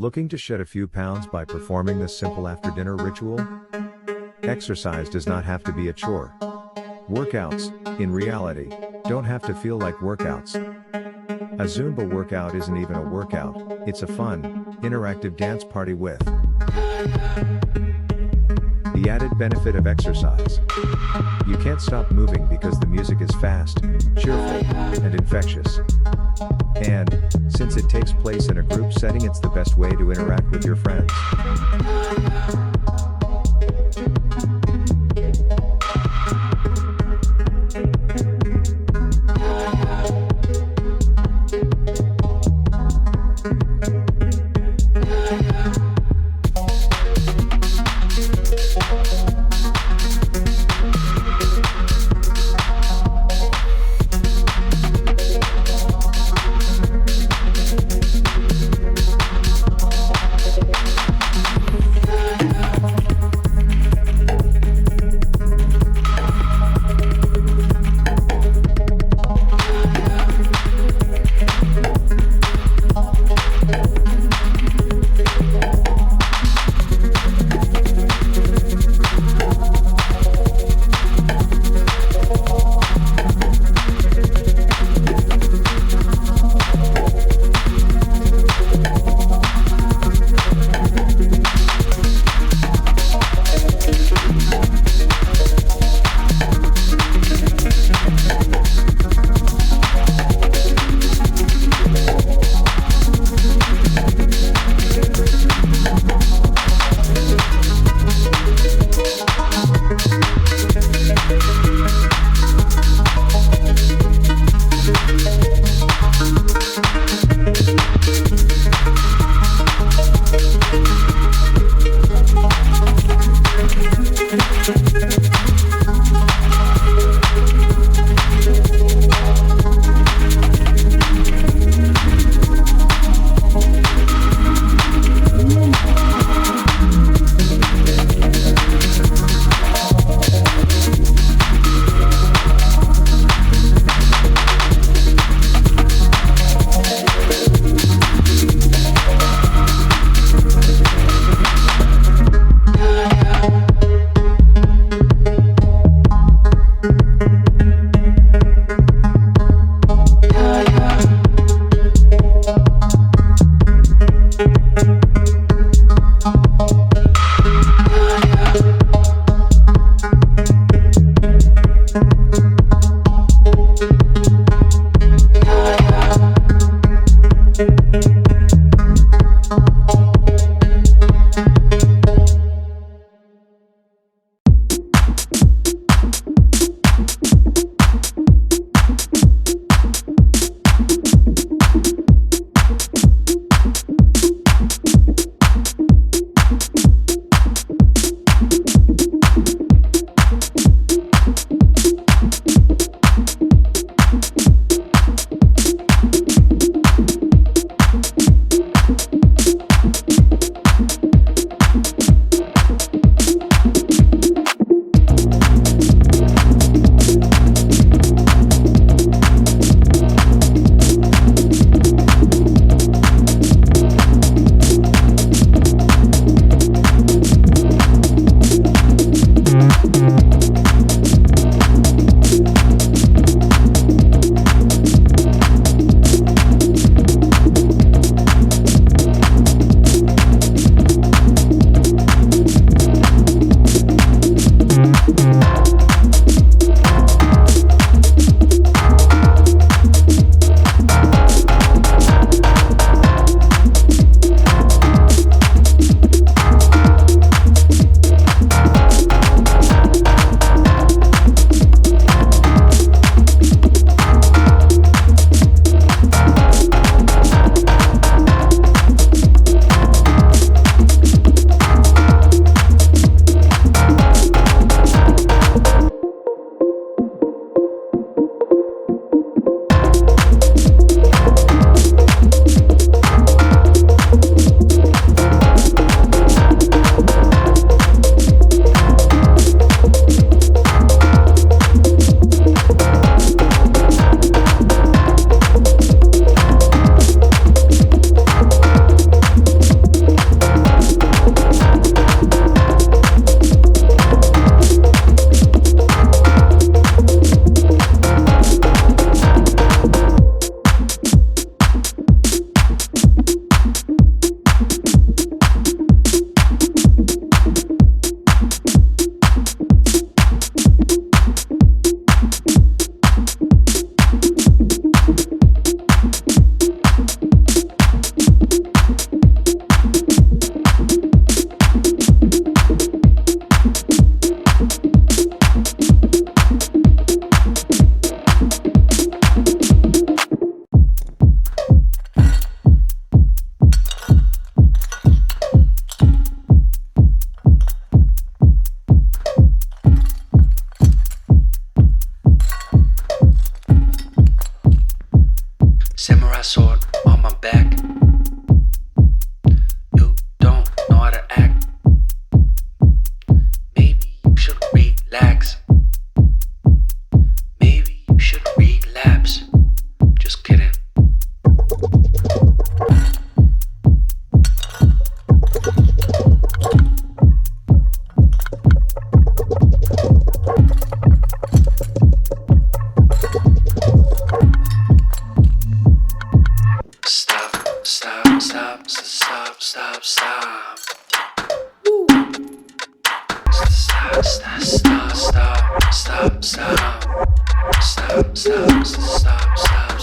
Looking to shed a few pounds by performing this simple after-dinner ritual? Exercise does not have to be a chore. Workouts, in reality, don't have to feel like workouts. A Zumba workout isn't even a workout, it's a fun, interactive dance party with the added benefit of exercise. You can't stop moving because the music is fast, cheerful, and infectious. And, since it takes place in a group setting, it's the best way to interact with your friends. stop, stop. Stop, stop, stop, stop, stop, stop. Stop, stop, stop, stop,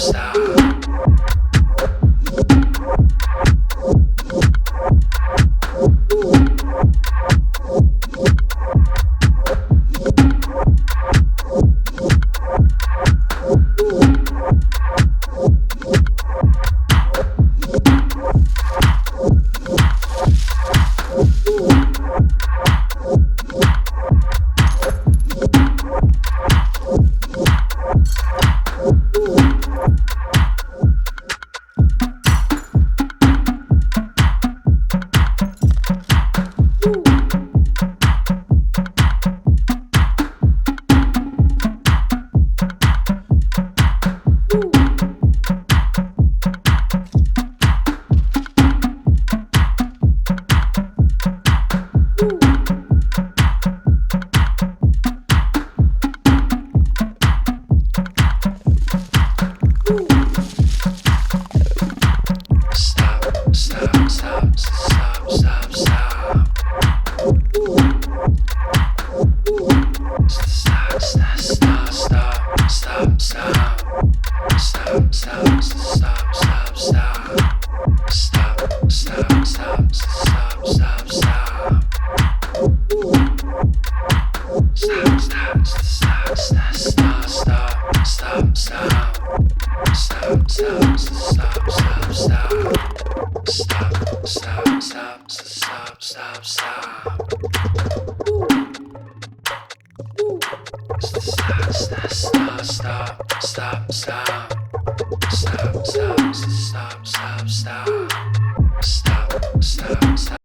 stop.